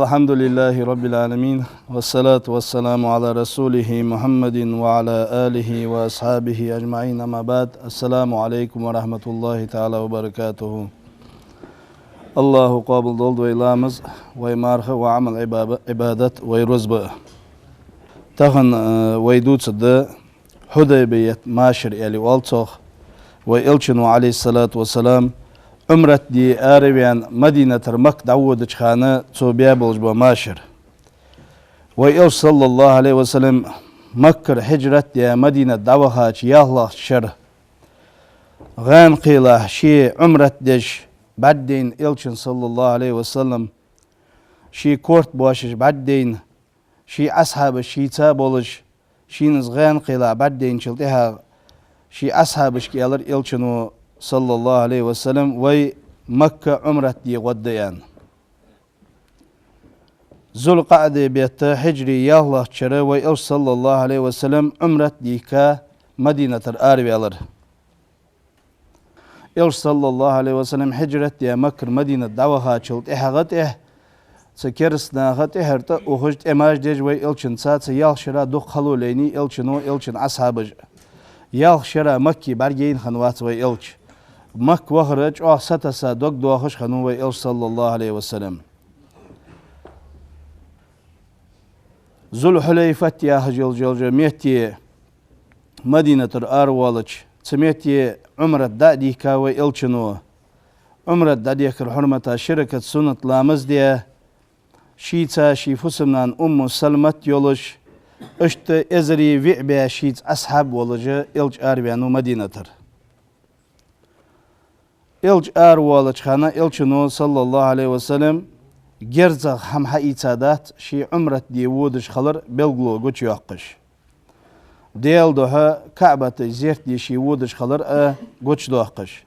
الحمد لله رب العالمين والصلاة والسلام على رسوله محمد وعلى آله وأصحابه أجمعين أما بعد السلام عليكم ورحمة الله تعالى وبركاته الله قابل دولد ويلامز ويمارخ وعمل عبادة ويرزب تخن ويدود صد حديبية ماشر يلي والتوخ وإلشنو عليه الصلاة والسلام عمرت دي آربيان مدينة مك دعوة خانة صوبيا بلجبا ماشر وإلش صلى الله عليه وسلم مكر حجرت دي مدينة دعوة يالله شر غان قيله شي عمرت ديش بعدين إلشن صلى الله عليه وسلم شي كورت بواشش بعدين شي أصحاب شي تابولش شي نزغان قيله بعدين شلتها شي أصحابش كيالر إلشنو صلى الله عليه وسلم وي مكة عمرة دي غديان ذو القعدة بيت حجري يالله شرا وي صلى الله عليه وسلم عمرة دي كا مدينة الآربي ألر صلى الله عليه وسلم حجرة دي مكة مدينة دعوها شلت إحغت سكرسنا غت إحرتا وخجت إماج ديج وي إلشن سات يال شرا دو خلو ليني إلشنو إلشن أصحابج يال شرا مكي برجين خنوات وي إلش مك وخرج ستسا دوك دوخش خنو وي صلى الله عليه وسلم ذو الحليفة يا هجل جلج ميتي مدينة الأروالج سميتي عمرة دادي كاوي إلشنو عمرة دادي كالحرمة شركة سنة لامز دي شيتا شي فسمنان سلمت يولش اشت ازري وعبا شيت أصحاب ولج إلج أربيانو مدينة إلج أروالج خانا إلشنو صلى الله عليه وسلم جرزغ هم حقيقات شي عمرة دي وودش خلر بلغلو قوش يوقش ديل دوها كعبة زيرت دي شي وودش خلر قوش دوقش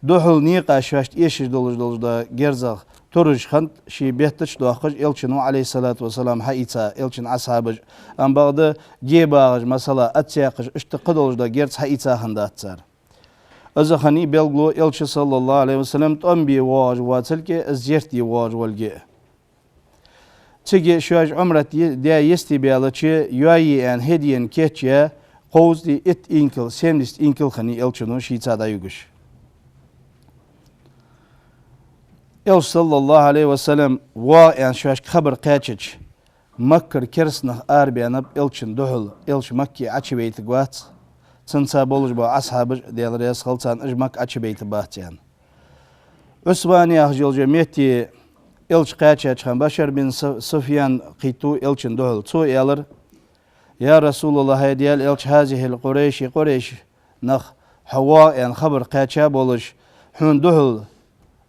دوحل نيقا شاشت إيشش دولج دا جرزغ تورج خند شي بيهتش دوقش إلشنو عليه الصلاة والسلام حقيقة إلشن أصحابج أم بعد جيباغج مثلا أتساقش اشتقدولج دا جرز حقيقة خندات سار أزخني بلغلو إلش صلى الله عليه وسلم تنبي واج واتلك زيرتي واج والجي تيجي شواج عمرت دي يستي بيالتش يوي ان هدين كيتشيا قوز دي ات انكل سيمنست انكل خني إلشنو شيتا دا يوغش إلش صلى الله عليه وسلم وا ان شواج خبر قاتش مكر كرسنه آربيانب إلشن دهل إلش مكي عشي بيت قوات سنسا بولج با أصحابج ديال رياس خلطان أجمك أتش بيت باهتيان عثماني أخجل جميعتي إلش قاتش خان بشر بن سفيان قيتو إلشن دهل تو إلر يا رسول الله ديال إلش هذه قريش نخ حواء يعني خبر قاتشا بولج حون دهل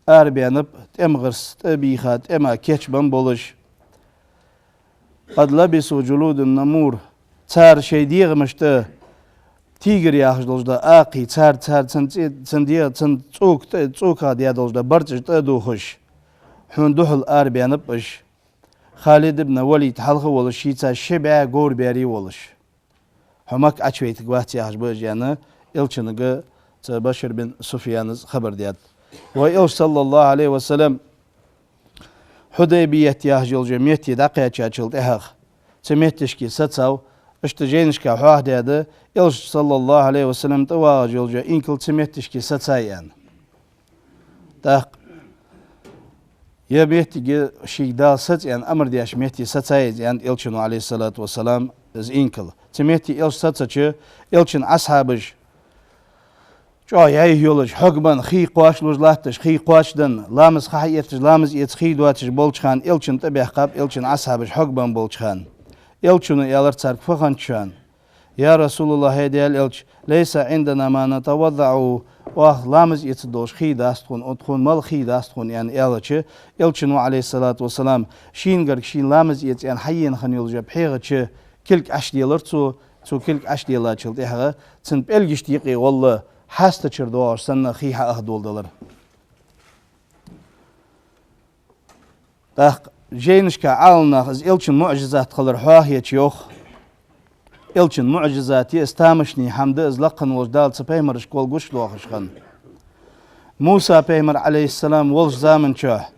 أربيانب تمغرس تبيخات إما كيتش بن بولج قد لبسوا جلود النمور تار شي ديغ مشته تيجر يا خجلج دا آقي تار تنديا تسوق هادي دولج دا برتش تدو خش حون دخل آربيان بش خالد بن وليد حلقه ولش شيتا شبع غور بيري ولش همك أشويت قواتي أخبر جانا إلشنغ بشر بن سفيان خبر ديات وإلش صلى الله عليه وسلم حديبية يهجل جميتي دقيقة تشلت إهخ سميتشكي ستساو اشتجينشكا حواه دياده إلش صلى الله عليه وسلم تواجل جا إنكل تميتشكي ستايان تاق يبيتي شي دال ست يعني أمر دياش ميتي ستاي يعني إلشنو عليه الصلاة والسلام از إنكل تميتي إلش ستاچه إلشن أصحابج جا ياي يولج حقبان خي قواش لوجلاتش خي قواش دن لامز خايتش لامز يت خي دواتش بولچخان إلشن تبع قاب إلشن أصحابج حقبان بولچخان إلشنو يالر تارك فخانشان يا رسول الله هديال إلش ليس عندنا ما نتوضع واه لامز يتدوش خي داستخون ادخون مال خي داستخون يعني إلشنو عليه الصلاة والسلام شين غرق شين لامز يت يعني حيين خنيل جاب حيغة كلك عش ديالر تو كلك عش ديالر چلت إحغا تن بلغش ديقي والله حاستا چردوار سنة خيحة أهدول دلر تاق جينشكا عالنا از إلشن معجزات قلر حواهية يوخ إلشن معجزاتي استامشني حمد ازلقن وجدال سبيمرش قول قوش لوخشخن موسى بيمر عليه السلام ولش زامن شاه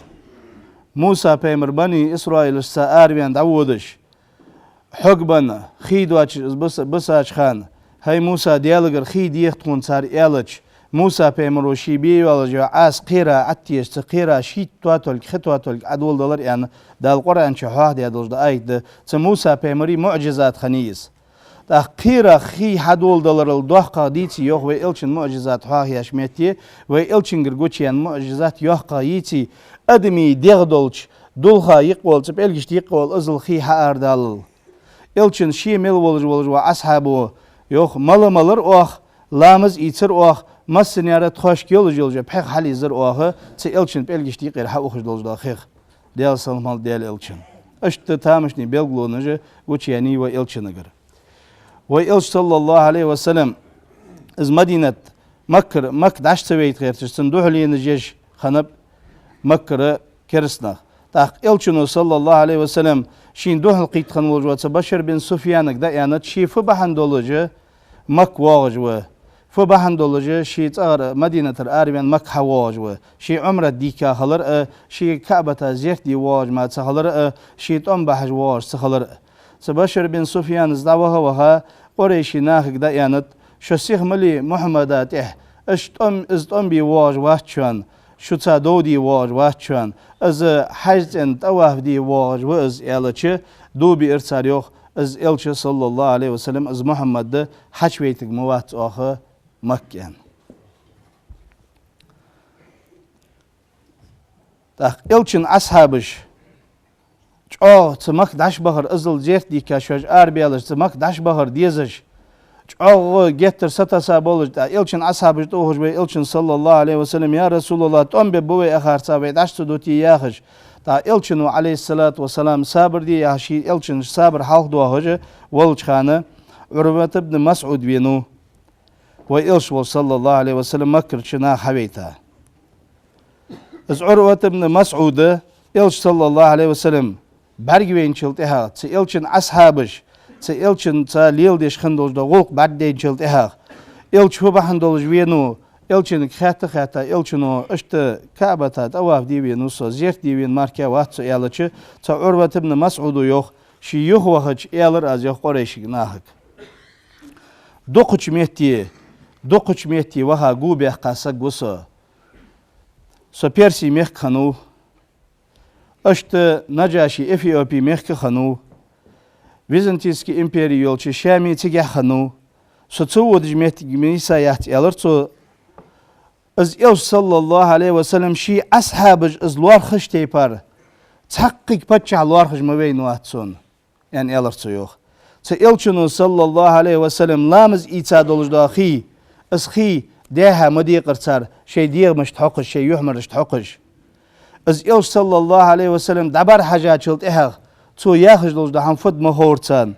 موسى بيمر بني إسرائيل سآربيان دعودش حقبنا خيدواش بساش خان هاي موسى ديالغر خيد يختون صار إلش موسى بيمر وشيبي والجو عاس قيرا عتيش تقيرا شيت تواتل خطواتل عدول دولار يعني دا القرآن شحاه دي عدول دا آيت موسى بيمري معجزات خنيس دا قيرا خي حدول دولار الدوحقا ديتي يوخ وإلشن معجزات حاه يشميتي وإلشن قرقوتيان معجزات يوحقا يتي أدمي ديغدولش دولخا يقول تبقلش يقول أزل خي حار دال إلشن شي ميل ولج وأصحابه يوخ ملر أوخ لامز يتر أوخ مسنيارة تخش كيول جلجة بحق حالي زر أوخ تي إلشن بقلش تيقير حقوخش دولج داخيخ ديال سلمال ديال إلشن أشت تامشني بيلغلو نجا وچياني وإلشن نجر وإلش صلى الله عليه وسلم إز مدينة مكة داش سويت غير تستندوح لي نجيش خنب مكة كرسنا تاق إلشنو صلى الله عليه وسلم شين دوح القيت خنولج وتبشر بن سفيانك دا يعني تشي فبحن دولج مك واجوه فبحن دولج شي تغر مدينة الأربيان مك حواجوه شي عمرة ديكا خلر شي كعبة زيت دي واج ما تخلر شي تنبحج واج تخلر تبشر بن سفيان زدوها وها قريشي ناخك دا يعني شسيخ ملي محمدات ازتم بي واج واتشان شو تصادودي واج واتشان از حجت انت اوه دي واج واز الچه دو بي ارساليوخ از الچه صلى الله عليه وسلم از محمد ده حج ويتك موات اخه مكان تاق الچن اصحابش تمك داش بحر ازل زيت دي كاشوج اربيالش تمك داش بحر ديزش جتر ستا سابولج دا إلشن أصحابش توهج بي إلشن صلى الله عليه وسلم يا رسول الله تم ببوي أخار سابي داشت دوتي ياخج دا إلشن عليه الصلاة والسلام صابر دي ياشي إلشن صابر حالق دوهج والج خانه عروة بن مسعود بينو وإلش صلى الله عليه وسلم مكر شنا حبيتا از عروة بن مسعود إلش صلى الله عليه وسلم برگوين شلتها تي إلشن أصحابش تي إلشن تا ليل ديش خندولج دا غلق بعد دين شلت إهاق إلش هو بحندولج وينو إلشن خاطة إلشنو اشت كعبة تات أواف دي وينو سو زيرت دي وين ماركا وات سو إيالچ تا عروة بن مسعود يوخ شي يوخ وخج إيالر از يوخ قريشي ناهك دوقچ ميتي وها گو بيخ قاسق گوسو سو بيرسي ميخ خنو اشت نجاشي إفيوبي ميخ خنو Византийский империя yolçu Şami tigahanu sotu djmet gmisa yaht alırtso az il sallallahu aleyhi ve sellem şi ashabıj azlar xış tepar taqqik paça lar xış maveynu atson yani alırtso yok se ilçunu sallallahu aleyhi ve sellem lamız itad olujda xi az xi deha madi qırtsar şey diymiş taqış şey yuhmar taqış az il sallallahu aleyhi ve sellem dabar haja çılt ehaq تو ياخذ لوج ده هم فد مهورتان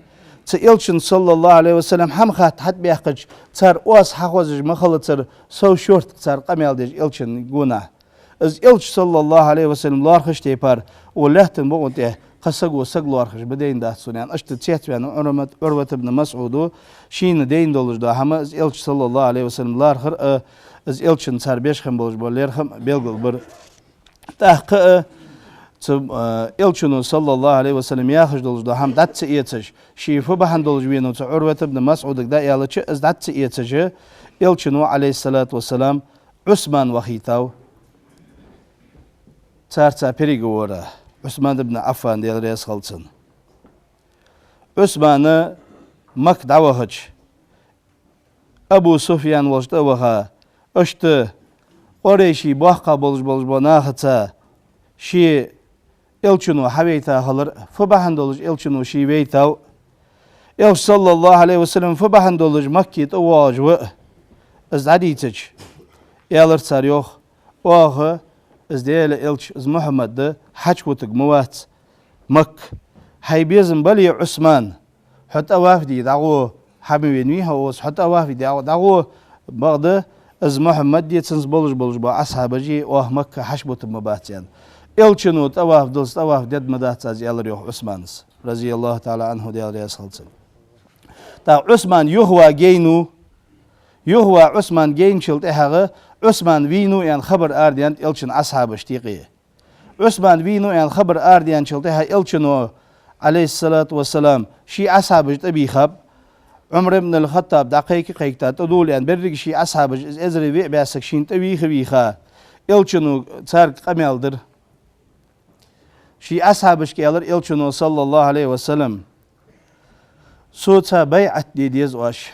تيلشن صلى الله عليه وسلم هم خات حد بيحقج صار واس حقوزج مخلصر سو شورت صار قميل ديج إلشن جونا از إلش صلى الله عليه وسلم لارخش تيبار ولهتن بقونته قصق وسق لارخش بدين ده سنان أشت تيت بيان عروة بن مسعود شين دين دولج ده هم از إلش صلى الله عليه وسلم لارخر از إلشن صار بيشخم بولج بوليرخم بيلقل بر تحقق إلشنو صلى الله عليه وسلم ياخذ دولج ده هم دات سيتش شيفو بحن دولج وينو عروة بن مسعود دا يالچ از دات سيتش إلشنو عليه الصلاة والسلام عثمان وخيتاو تارتا بريغورا عثمان بن عفان ديال رياس خلصن عثمان مك دعوهج أبو سفيان وجد وها اشت قريشي باقا بولج بناختا شي إلشنو حبيتا هلر فبحن دولج إلشنو شي بيتاو إلش صلى الله عليه وسلم فبحن دولج مكيت أواج و از عديتج إلر تاريخ واه از ديال إلش از محمد ده حج وتق موات مك هاي بيزن بلي عثمان حتى وافدي دعوه حبيبي هوس حتى وافدي دعوه بعد از محمد دي تنز بولج با أصحاب جي واه مكة حج وتق مباتيان إلشنو تواف دلس تواف دد مدات از يالر يوح عثمانس رضي الله تعالى عنه ديال رياس خلصن تا عثمان يهوى عثمان جين شلت إحاغه عثمان وينو يعني خبر آرديان إلشن أصحاب اشتيقية عثمان بينو يعني خبر آرديان شلتها إلشنو عليه الصلاة والسلام شي أصحاب أبي خب عمر بن الخطاب دقيقة قيقتا تدول يعني برق شي أصحاب إزري بيع بياسك شين تبي خبيخا إلشنو صار قميل در شي أصحاب كيالر إلشنو صلى الله عليه وسلم صوتها بيعت ديز واش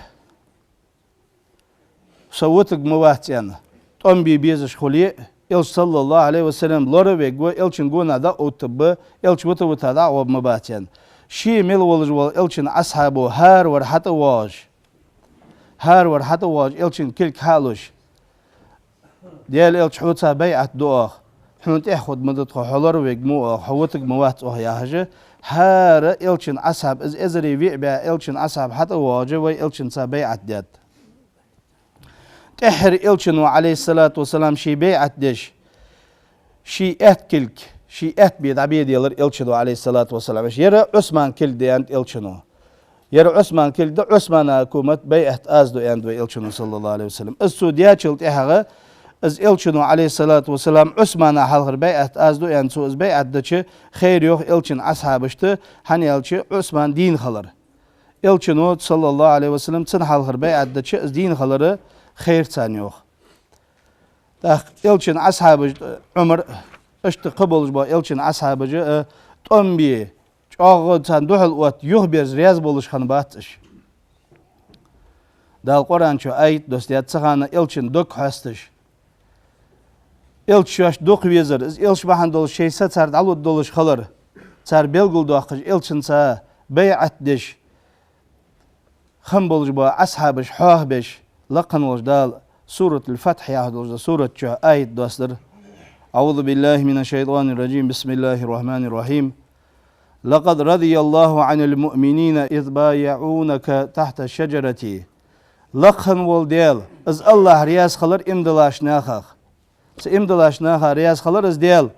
صوتك مواتيان تم بيزش خليه إلش صلى الله عليه وسلم لورا ويقوى إلشن قونا دا أوتبا إلش وتا دا أوب مباتيان شي ميل ولج وال إلشن أصحابه هار ورحت واج إلشن كل حالوش ديال إلش حوتها بيعت دوخ حنت إخود مدد خلور ويقمو حوتك موات أوه يا هجا هار إلشن أصحاب إزري ويعبا إلشن أصحاب حتى واجه وإلشن بيعت ديت تحر إلشنو عليه الصلاة والسلام شي بيعت ديش شي كلك شي بيد عبيد يلر إلشنو عليه الصلاة والسلام يرى عثمان كل ديانت إلشنو يرى عثمان كل ده عثمان أكومت بيعت أزدو يندو إلشنو صلى الله عليه وسلم السوديات شلت إحغا از إلشنو عليه الصلاة والسلام عثمان حلقر بيعت أزدو ينسو از بيعت دچه خير يوخ إلشن أصحابشته هني إلشي عثمان دين خلر إلشنو صلى الله عليه وسلم تن حلقر بيعت دچه از دين خلر خير تانيوخ تاخ إلشن أصحابج عمر اشت قبلج با إلشن أصحابج تنبي چاغ تان دوحل وات يخبرز رياز بولش خان باتش دا القرآن شو آيت دوستيات سخانة إلشن دوك هستش إلش دوق ويزر إلش بحن دول شيء سر دلو دولش خلر سر بيلقول دوقش إلشن سا بيعت دش خم بولج با أصحابش حاه بش لقن وجدال سورة الفتح يا هذا سورة شو آيت دوستر أعوذ بالله من الشيطان الرجيم بسم الله الرحمن الرحيم لقد رضي الله عن المؤمنين إذ بايعونك تحت الشجرة لقن والديل از الله رياز خلر امدلاش ناخخ امدلاش ناخا رياز خلر از ديل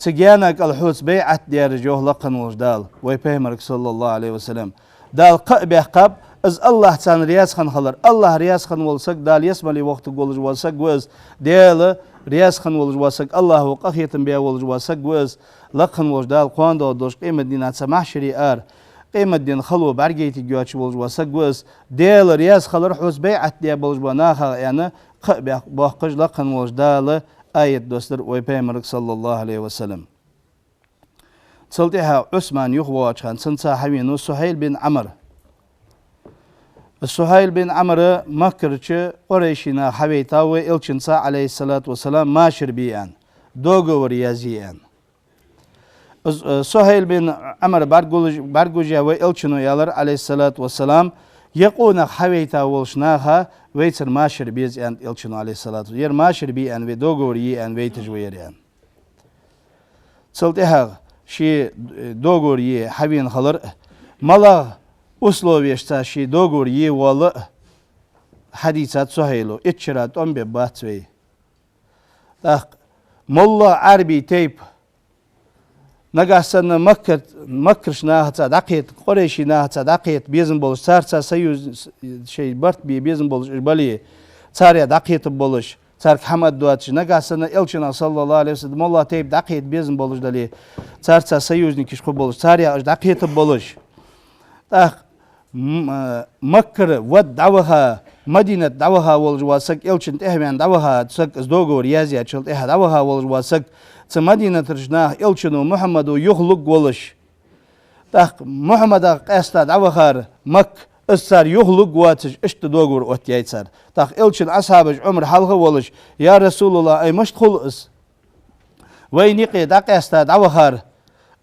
تجانك الحوت بيعت دير جوه لقن وجدال ويبهمرك صلى الله عليه وسلم دال قبه قب از الله تان رياز خان خلر الله رياز خان ولسك دال يسملي وقت قولج ولسك وز ديل رياز خان ولج ولسك الله وقخيتن بيا ولج ولسك وز لقن وجدال قواندو دوش قيمة دينات سماح شريار قيمة دين خلو برقيتي جواتش ولج ولسك وز ديل رياز خلر حوس بيعت ديا بولج وناخا يعني قبه باقج لقن وجدال آية دوستر ويبهمرك صلى الله عليه وسلم صلتها عثمان يخواج خان سنسا حوينو سهيل بن عمر سهيل بن عمر مكرچ قريشنا حويتا وإلشنسا عليه الصلاة والسلام ماشر بيان دوغو وريازيان سهيل بن عمر برغوجيا وإلشنو يالر عليه الصلاة والسلام يقونا حويتا والشناها ويتر ماشر بيز ان إلشنو عليه الصلاة والسلام ير ماشر بيان ودوغو وريان ويتجويريان صلتها شي دوغو وري حوين خلر ملا أسلوبيشتا شي دوغور يوالا حديثات سهيلو اتشرات أم بباتوي مولا عربي تيب نقاسنا مكرش ناهتا دقيت قريشي ناهتا دقيت بيزن بولش سارتا سيوز شي برت بيزن بولش إربالي ساريا دقيت بولش سارك حمد دواتش نقاسنا إلشنا صلى الله عليه وسلم مولا تيب دقيت بيزن بولش دالي سارتا سيوز نكيش خو بولش ساريا دقيت بولش مكر ود دعوها مدينة دعوها والجواسك إلشن تهمين دعوها تسك أزدوغو ريازيا تشلت إها دعوها والجواسك تمدينة رجناه إلشن ومحمد يخلق ولش محمد قاستا دعوها مك السار يخلق واتش اشتدوغور واتيايت سار إلشن أصحابج عمر حلقه ولش يا رسول الله أي مشتخل اس وينيقي قاستا دعوها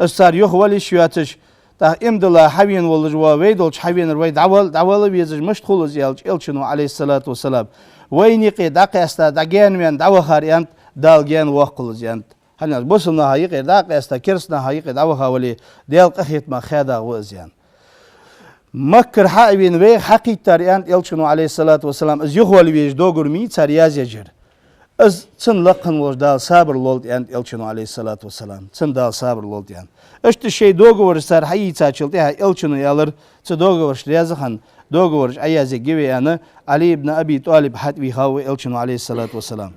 السار يخولش ياتش امدلا حوين والجوا ويدولش حوين روي دعوال بيزج مشتخل زيالج إلشنو عليه الصلاة والسلام وينيقي داقيستا داقين من دعوهار يانت دالجين وقل زيانت هنياز بوسنا هايقي داقيستا كرسنا هايقي دعوها ولي ديال قخيت ما خادا وزيان مكر حاوين وي حقيقتار يانت إلشنو عليه الصلاة والسلام از يخوالي بيج دوغر مي تار ياز يجر از تن لقن وش دال صابر لولد يانت إلشنو عليه الصلاة والسلام تن دال صابر لولد يانت اشت الشيء دوغور سار حي تاچلتها إلشنو يالر تدوغورش ريازخان دوغورش ايازي جوي انا علي بن ابي طالب حتوي هاو إلشنو عليه الصلاة والسلام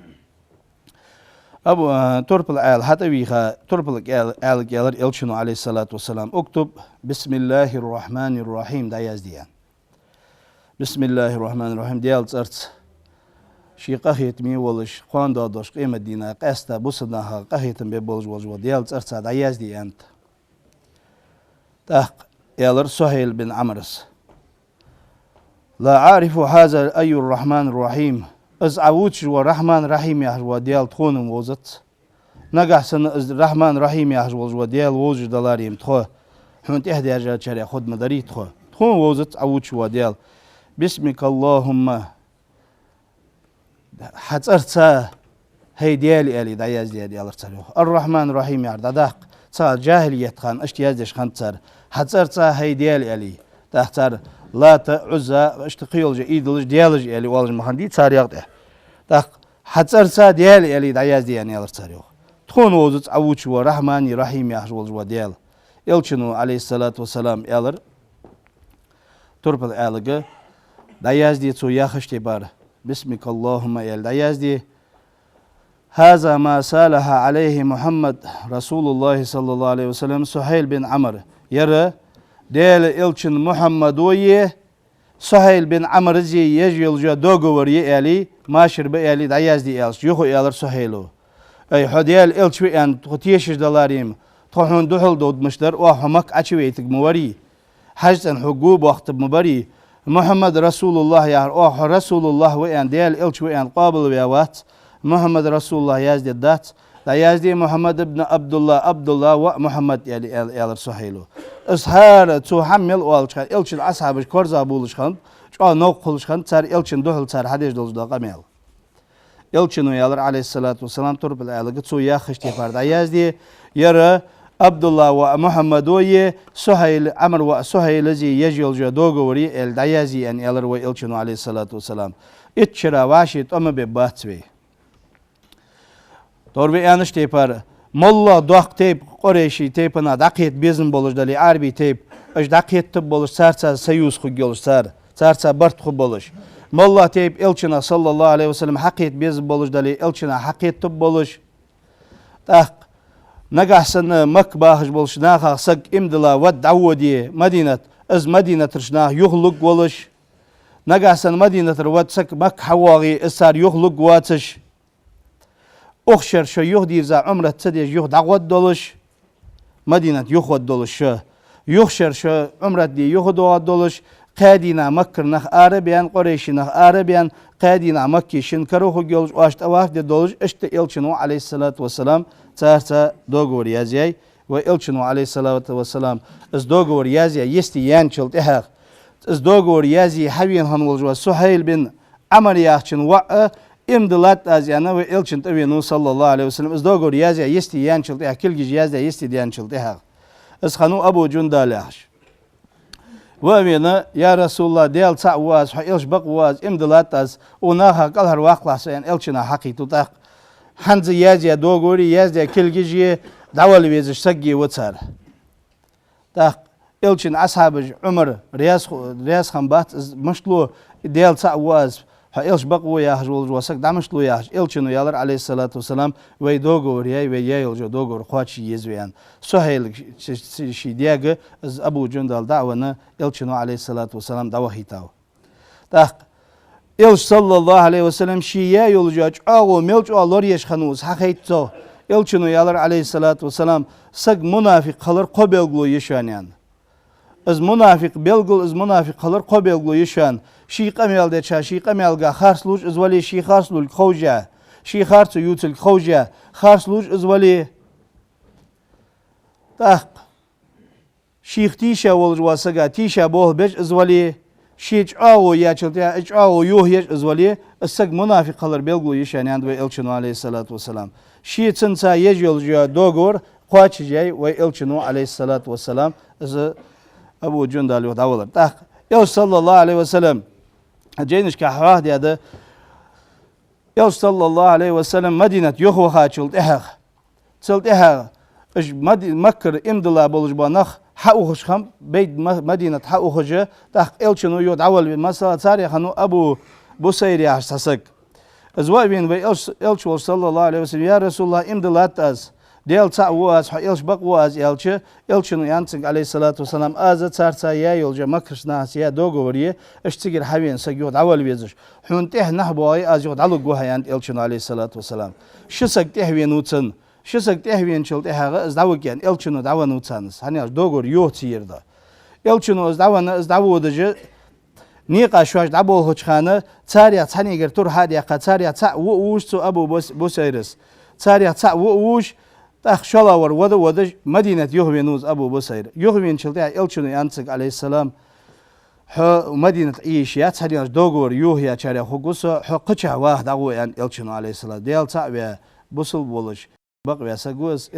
أبو تربل آل حتى بيها تربل آل جالر إلشنو عليه الصلاة والسلام اكتب بسم الله الرحمن الرحيم دا يزديان بسم الله الرحمن الرحيم ديال ترت شي قهيت مي ولش قان دادش قيمة دينا قاستا بوسناها قهيتن ببولج وجو ديال ترت دا يزديان تاق يالر سهيل بن عمرس لا عارف هذا أي الرحمن الرحيم از عوتش والرحمن رحيم يحجو ديال تخونم وزت نجح سن الرحمن رحيم يحجو ديال وجد دلاريم تخو حنت إحدى أجل شريع خد مدري تخون وزت عوتش وديال بسمك اللهم حترتا هي ديالي ألي دايز ديال ارتلو الرحمن الرحيم يعرض داق صار جاهلية خان اشتيازش خان تصر حترتا هي ديالي ألي تختار لا تعزى اشتقيل جيد ديالج ألي والج مخندي صار يقطع داق حترتا ديالي ألي دايز ديال ارتلو تخون وزت عوتش ورحمن رحيم يحجو ديال إلشنو عليه الصلاة والسلام يالر تربل آلغة دايز دي تو ياخشتي بار بسمك اللهم يال دايز دي هذا ما سالها عليه محمد رسول الله صلى الله عليه وسلم سهيل بن عمر يرى ديال إلشن محمد ويه سهيل بن عمر زي يجيل جو دوغور يالي ماشر بيالي دايز دي إلش يخو يالر سهيلو أي حديال إلش ويان تخطيشش دلاريم تخون دخل دود مشتر وحمك عشويتك موري حجتن حقوب وقت مبري محمد رسول الله يا رسول الله وين ديال إلش وين قابل وياوات محمد رسول الله يزد الدات لا يزدي محمد ابن عبد الله ومحمد يا سهيلو إصهار تحمل والشان إلش الأصحاب كورزا بولشان شو نوقلشان صار إلشن دخل صار حديث دولز دقاميل إلشن ويالر عليه الصلاة والسلام ترب العلاقة تو يا خشتي فرد يزدي يرى عبد الله ومحمد ويه سهيل عمر وسهيل زي يجيل جدوغوري الدايزي أن يالر وإلشن عليه الصلاة والسلام اتشرا واشيت أم بباتوي توربي أنش تيبار ملا دوق تيب قريشي تيبنا دقيت بيزن بولش دالي عربي تيب اش دقيت تب بولش سارسا سيوس خو جولش سارسا برت خو بولش ملا تيب إلشنا صلى الله عليه وسلم حقيت بيزن بولش دالي إلشنا حقيت تب بولش تاق نجح سن مكباهش بولش ناخا سق امدلا ود عودي مدينة از مدينة رشناه يخلق بولش نجح سن مدينة ود سق مك حواغي اسار يخلق واتش أخشر شو يهدي إذا عمره تسدي يهد عود دولش مدينة يهود دولش شو يخشر شو عمره دي يهد عود دولش قادينا مكر نخ عربيان قريش نخ عربيان قادينا مكي شنكروه جولش واشت أواخ دي دولش اشت إلشنو عليه الصلاة والسلام تارتا دوغور يازياي وإلشنو عليه الصلاة والسلام از دوغور يازياي يستي يانشلت إحاق از دوغور يازي حوين هنولجوا سهيل بن عمر ياخشن وقع امدلات ازيانا و إلشن تبينو صلى الله عليه وسلم از دوغور يازيا يستي يانشلت إحاق كل جيج يازيا يستي يانشلت إحاق از خانو أبو جندال ياخش وأمينا يا رسول الله ديال تعواز إلش بقواز امدلات از وناها قلهر واقع سيان إلشنا حقيتو تاق حنز يازيا دوغوري يازيا كل جيجي دعوالي بيزش سقي وطار تاق إلشن أصحاب عمر رياس خنبات مشلو ديال تعواز إلش بقوا ياهجول وسق دمشلو ياهج إلشنو يالر عليه الصلاة والسلام وي دوغوري وي يايل جو دوغور خواتشي يزويان سهيل شي دياغ از أبو جندال دعوانا إلشنو عليه الصلاة والسلام دعوهيتاو تاق إلش صلى الله عليه وسلم شيئا يولجاج أغو ملج أغلور يشخنوز حقيتو إلشنو يالر عليه الصلاة والسلام سق منافق خلر قبلغلو يشانيان از منافق بلغل از منافق خلر قبلغلو يشان شي قميل ديشا شي قميلغا خارسلوج از ولي شي خارسلو الخوجة شي خارسو يوت الخوجة خارسلوج از ولي تاق شيخ تيشا ولجوا سقا تيشا بوه بيج از ولي شيج أو يأكلتها إج أو يوهيج أزولي السق منافق خلر بيلقو يشان يندوي إلشنو عليه الصلاة والسلام شيء تنسى يجيل جا دوغور قاتش جاي وإلشنو عليه الصلاة والسلام إذا أبو جندال يدور تاخ يا صلى الله عليه وسلم جينش كحواه دي هذا يا صلى الله عليه وسلم مدينة يخو خاتشلت إحق تلت إحق إج مكر إمدلا بولج بانخ حقوقش خم بيت مدينة حقوقش تاخ إلشنو يود عول بمسألة تاريخ أنو أبو بوسيري عشتسك Zwaibin ve elçi sallallahu aleyhi ve sellem ya Resulullah imdilat az. Del ta was elç bak was elçi elçinin yansın aleyhissalatu vesselam az tarsa ya yolca makrşna ya dogovoriye iştigir havien sagyod awal vezir. Hunteh nahboy az yod alu gohayan elçin aleyhissalatu vesselam. Şısak tehvien utsun. Şısak tehvien çıl tehaga az davken elçini davan utsanız. Hani az dogor yok tiyirda. Elçini az davanı az davodacı نيقا شواش دعبو هوشخانة تاريا تاني غير تور هاديا تاريا تا ووش تو أبو بوسيرس تاريا تا ووش تاخ شلاور ودا مدينة يوهوينوز أبو بوسير يوهوين شلتها إلشنو يانسك عليه السلام ح مدينة إيشيا تاريا دوغور يوهيا تاريا خوغوسو ح قچا واحد أبو يان إلشنو عليه السلام ديال تا ويا بوسل بولش بق ويا ساغوز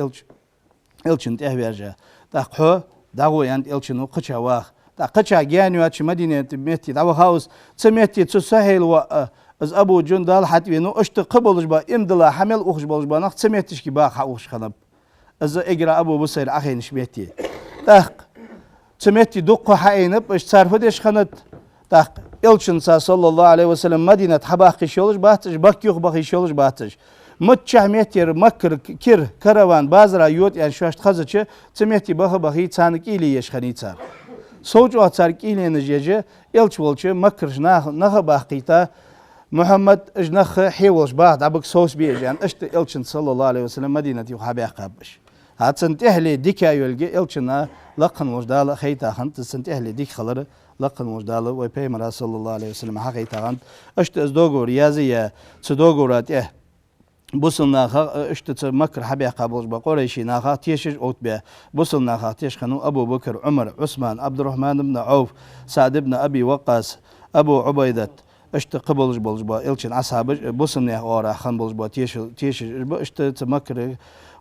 إلشن تهويرجا تاخ ح دعو يان إلشنو قچا واحد قطع جانيو أتش مدينة مهتي دعوة هاوس تمهتي تسهل و از أبو جندال حتى إنه أشت قبلش با إمدلا حمل أخش بلش با نخ تمهتش كي باخ أخش خنب از إجرا أبو بصير أخينش مهتي تاق تمهتي دق حينب إش صرف ديش خنت تاق إلشن صلى الله عليه وسلم مدينة حباخ يشولش باتش باك يخ باخ يشولش باتش متشح مهتي مكر كير كروان بازرا يوت يعني شواشت خزتش تمهتي باخ باخي تانك إلي يشخني تار Soğucu atark ileneceği elçi makrş naha bahkita Muhammed ijnah hiwolş bahd abuk sos biyejan işte elçin sallallahu aleyhi ve sellem Medineti habi akabış. Hatsan tehli dika yölge elçina laqan vajdalı khayta khant san tehli dik khalar laqan vajdalı ve peygamber sallallahu aleyhi ve sellem hakayta khant işte zdogor yaziya tsudogorat بوسنا خا اشتت مكر حبي قابل بقريشي ناخا تيشج اوتبه بوسنا خا تيش خنو ابو بكر عمر عثمان عبد الرحمن بن عوف سعد بن ابي وقاص ابو عبيده اشت قبلج بولج با الچن اصحاب بوسنا اورا خان بولج با تيش اشتت مكر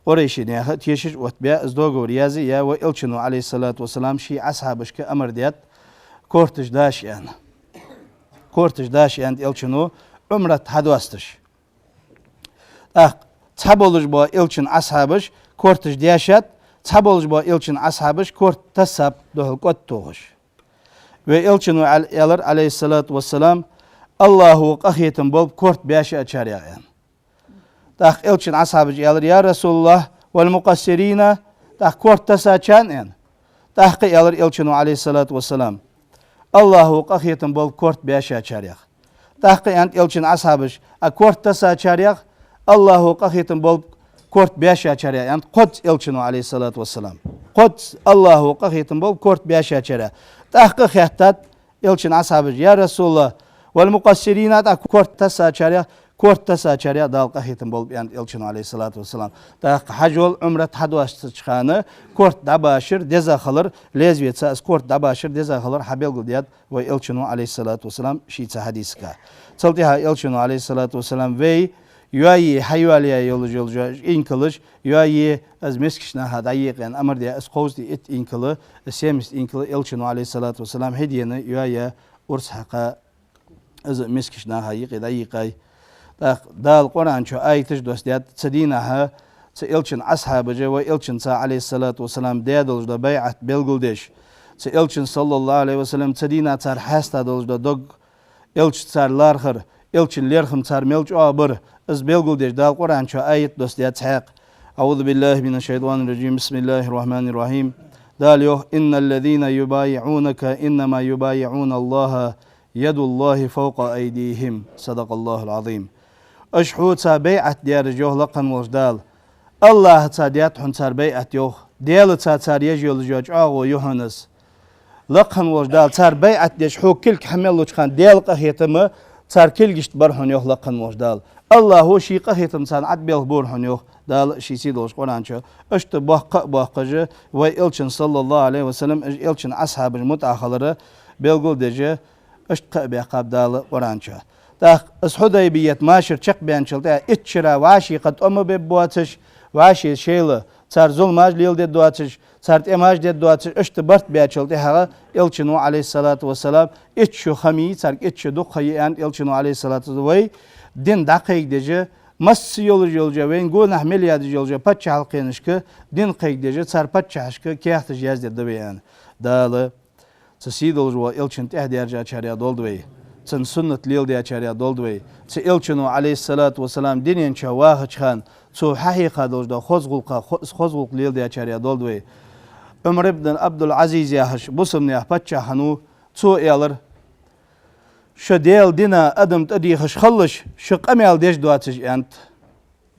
قريشي ناخا تيشج اوتبه ازدوغو ريازي يا والچنو عليه الصلاه والسلام شي اصحابش كامر ديت كورتج داش يعني كورتج داش يعني الچنو عمره حدواستش تابولج با إلشن أصحابش كورتش دياشات تابولج با إلشن أصحابش كورت تساب دهل قد توغش وإلشن عليه الصلاة والسلام الله قخيتم بول كورت بياشي أشاريان تاخ إلشن أصحابش يا رسول الله والمقصرين تاخ كورت تساچان ان تاخ إلشن عليه الصلاة والسلام الله قخيتم بول كورت بياشي أشاريان تاخ أنت إلشن أصحابش كورت تساچاريان Allahu qahitin bol kort beşe açar yani Quds elçinu aleyhissalatu vesselam. Quds Allahu qahitin bol kort beşe açar. Tahqiq yahtat elçin ashabı ya Resulullah vel muqassirina da kort tasa açar ya dal qahitin bol yani elçinu aleyhissalatu vesselam. Tahqiq hacol umret hadvastı çıkanı kort dabaşır deza kalır lezvetsa kort dabaşır deza kalır habel diyat ve elçinu aleyhissalatu vesselam şiitsa hadiska. Çaltiha elçinu aleyhissalatu vesselam ve yuayi hayvaliye yolcu in kılıç yuayi az meskişna hadayiq yani amr diye az qozdi et in kılı semis in kılı elçinu aleyhissalatu vesselam hediyeni yuaya urs haqa az meskişna hayiq dayiqay dal Kur'an şu ayetiş dostiyat tsadina ha elçin ashabıca ve elçin sa aleyhissalatu vesselam deyadolda bay'at belguldeş elçin sallallahu aleyhi ve sellem tsadina tar hasta dolda dog elçin sar larxır elçin lerxim sar melç abır از بيلقول دال قرآن شو آية دوست يتحق أعوذ بالله من الشيطان الرجيم بسم الله الرحمن الرحيم دال يوه إن الذين يبايعونك إنما يبايعون الله يد الله فوق أيديهم صدق الله العظيم أشحوت سا بيعت ديار جوه لقن وجدال الله تاديات حن سار بيعت يوه ديال تار يجيول جوج آغو يوهنس لقن وجدال سار بيعت ديش حو كلك حمل لوچخان ديال قهيتما سار كلجشت برهن يوه لقن وجدال Allahu şi qahitim san adbel burhun yok dal şisi doş Kur'ança işte bahqacı ve elçin sallallahu aleyhi ve sellem elçin ashabı mutahaları belgul dece işte beqab dal Kur'ança da Hudaybiyet maşir çak beyançılda itçira vaşi qat umu be buatış vaşi şeyli sar zulmaj lil de duatış sart emaj de duatış işte bart beyançılda ha elçin aleyhissalatu vesselam itçu xami sar itçu duqayan elçin aleyhissalatu ve din daqiq dece mas yolcu ve gunah milyardı yolcu paça halqenişki din qiq dece sar paça haşki kiyahti jaz de beyan dalı sisidolju elçin tehdiyarja çarya doldu ve تن سنة ليل دي أشاريا دولدوي تيلشنو عليه الصلاة والسلام دينين شواهج خان تو حقيقة دولدا خزغلق ليل دي أشاريا دولدوي عمر بن عبد العزيز ياهش بوسم يا باتشا حنو تو إيالر شديل دينا أدم تدي خش خلش شق أميال ديش دواتش أنت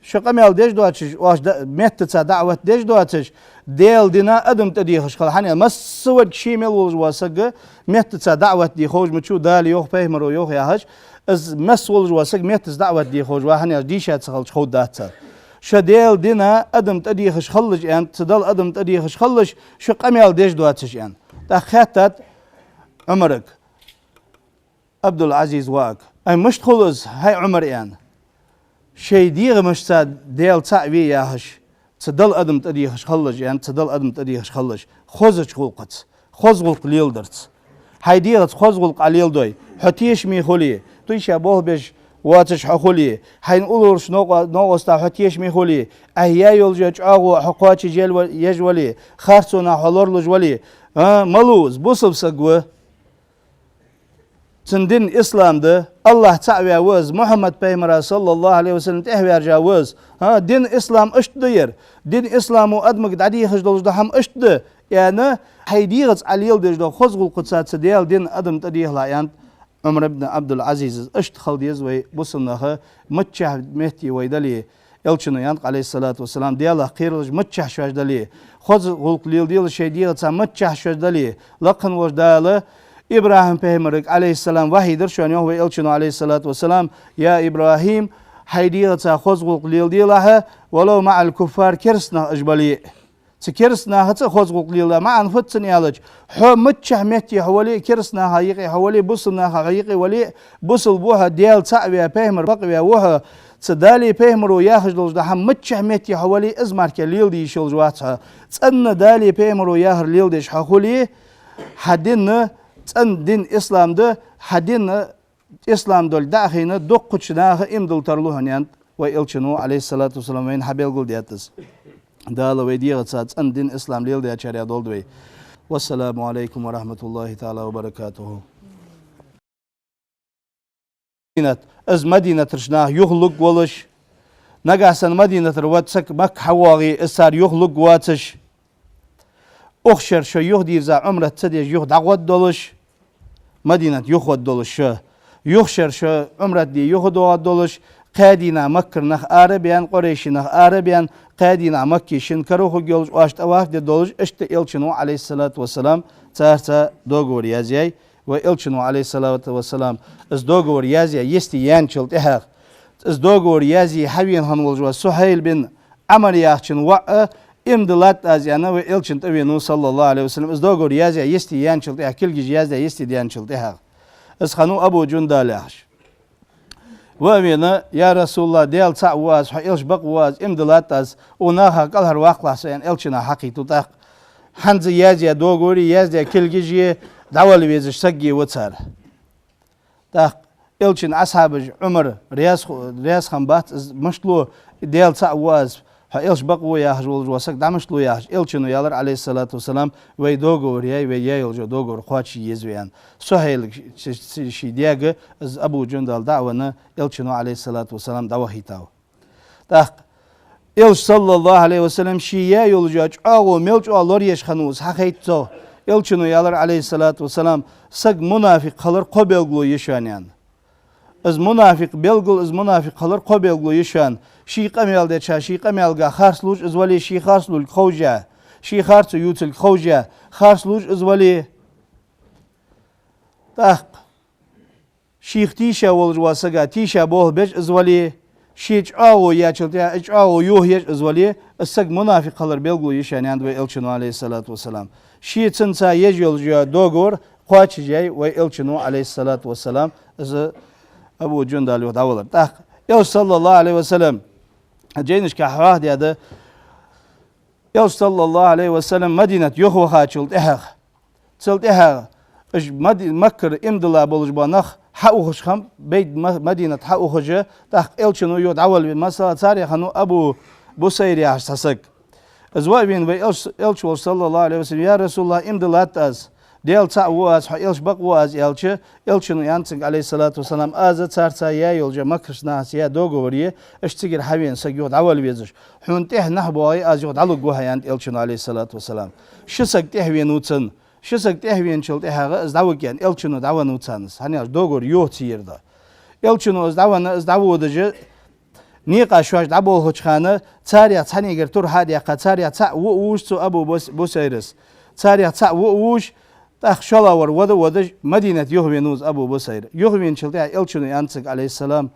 شق أميال ديش دواتش واش ميت تسا دعوة ديش دواتش ديل دينا أدم تدي خش خل حني مسود شيمل واسق ميت تسا دعوة دي خوج متشو دال يوخ فهمرو يوخ ياهش از مسول واسق ميت تس دعوة دي خوج وحني ديشات خلش خود داتا شديل دينا أدم تدي خش خلش أنت تدل أدم تدي خش خلش شق أميال ديش دواتش أنت تخاتت عمرك عبد العزيز واق أي مش خلص هاي عمر يعني شيء ديغ مش ساد ديل تعبي ياهش تدل أدم تديهش خلج يعني تدل أدم تديهش خلج خوزش خلقت خوزغلق ليل درت هاي ديغت خوزغلق عليل دوي حتيش مي خلي تويش أبوه بيش واتش حخلي هاي نقولش نو استا حتيش مي خلي أهيا يلجج أغو حقواتش جيل يجولي خارسونا حلور لجولي ملوز بوصب سقوه تندين إسلام ده الله تعالى وز محمد بيمرا صلى الله عليه وسلم تهوي جاوز دين إسلام أشتدير دين إسلام وأدمك دعدي خجلوز ده هم أشتد يعني هيديغز عليل ديش ده خزغل قدسات سديال دين أدم تديه لا يعني عمر بن عبد العزيز أشت خلديز وي بوصلناها متشه مهتي ويدلي يلشنو يانق عليه الصلاة والسلام دياله خيرج متشه شواج دلي خزغل قليل ديال شي ديغز متشه شواج دلي لقن وش داله إبراهيم بيمرك عليه السلام وحي درشان يهوى إلشنو عليه الصلاة والسلام يا إبراهيم هيديغة خزغوق ليل ديلها ولو مع الكفار كرسنا أجبلي تكرسنا هتا خزغوق ليل مع نفتن يالج حو متشه مهتي حولي كرسنا هايقي حولي بصلنا هايقي ولي بصل بوها ديال تعبيا بيمر بقبيا وها تدالي بيمرو ياخج لوج دحم متشه مهتي حولي ازمارك ليل دي شلجواتها تسن دالي بيمرو ياهر ليل ديش حولي حدين تن دين إسلام ده حدين إسلام دول داخينا دوق كتشناه إمدل ترلوهن يان وإلشنو عليه الصلاة والسلام وين حبيل قول دياتس دالو ويديغت سات تن دين إسلام ليل ديات شريع دول دوي والسلام عليكم ورحمة الله تعالى وبركاته از مدينة رشناه يخلق ولش نقاسن مدينة رواتسك مك حواغي إسار يخلق واتش أخشر شو يهدير زا عمره تديج يهد عقود دولش مدينة يخود دولش يخشر شو عمره دي يهد عقود دولش قادينا مكر نخ عربيان قريش نخ عربيان قادينا مكي شنكروه جولش واشت أواف دي دولش اشت إلشنو عليه الصلاة والسلام تارتا دوغور يازيي وإلشنو عليه الصلاة والسلام از دوغور يازيي يستي يانشلت إحاق از دوغور يازي حبين هنولجوا سهيل بن عمر ياخشن وقع إمدلات أزيانا وإلشن تبينو صلى الله عليه وسلم از دوغور يازيا يستي يانشلت إحاق كل جي يازيا يستي يانشلت إحاق از خانو أبو جندال أحش وأمينا يا رسول الله ديال تعواز إلش بقواز إمدلات أز وناها قلهر واقلاس يعني إلشنا حقيتو تاق حنز يازيا دوغوري يازيا كل جي دعوالي بيزش سقي وتسار تاق إلشن أصحاب عمر رياس خنبات مشلو ديال تعواز إلش بقوا يا هجول جواسك دامشلو يا هج إلشنو يالر عليه الصلاة والسلام ويدوغور ياي ويايل جو دوغور خواتشي يزويان سهيل شي دياغ از أبو جندال دعونا إلشنو عليه الصلاة والسلام دعوه هيتاو تاق إلش صلى الله عليه وسلم شي يايل جوج أغو ملج أغلور يشخنوز حقيتو إلشنو يالر عليه الصلاة والسلام سق منافق خلر قبلغلو يشانيان از منافق بلغل از منافق خلر قبلغلو يشان شي قميل ده شي قميل غا خارسلوج از ولي شي خارسلول خوجا شي خارسو يوتل خوجا خارسلوج از ولي تاق شيخ تيشا ولج واسقا تيشا بوه بيج از ولي شيج أو ياچلتيا اج أو يوه يج از ولي السق منافق خلر بلغلو يشان ياند وإلشنو عليه الصلاة والسلام شي تنسا يجيل جا دوغور قواتش جاي وإلشنو عليه الصلاة والسلام از أبو جندال وداولر تاق يوش صلى الله عليه وسلم جينش كحواه دي هذا يوش صلى الله عليه وسلم مدينة يخو خاتشلت إحق تلت إحق إج مكر إمدلا بولج بانخ حقوخش خم بيت مدينة حقوخش تاق إلشنو يود عول بمسألة تاريخ خنو أبو بوسير يحسسك أزواج بين إلش صلى الله عليه وسلم يا رسول الله إمدلات أز ديال تا واز إلش بق واز إلشنو يانسنج عليه الصلاة والسلام أزا تارتا يا يولجا مكرش ناس يا دوغوريه اشتغل حبين سجود عول بيزش حون تيه نحبواي أزيود على جوها يانت إلشنو عليه الصلاة والسلام شسك تهوي نوتن شسك تهوي إن شلت إحنا إز دعوة يعني إلشنو دعوة نوتانس هني دوغور يوتير ده إلشنو إز دعوة دج نيقا شواش دعوة هوشخانة تاريا تاني غير تور هادي قتاريا تا ووش تو أبو بوسيرس تاريا تا ووش تأخ شلاور وده مدينة يهوينوز أبو بوسير يهوين شلتها إلشنو يانسك عليه السلام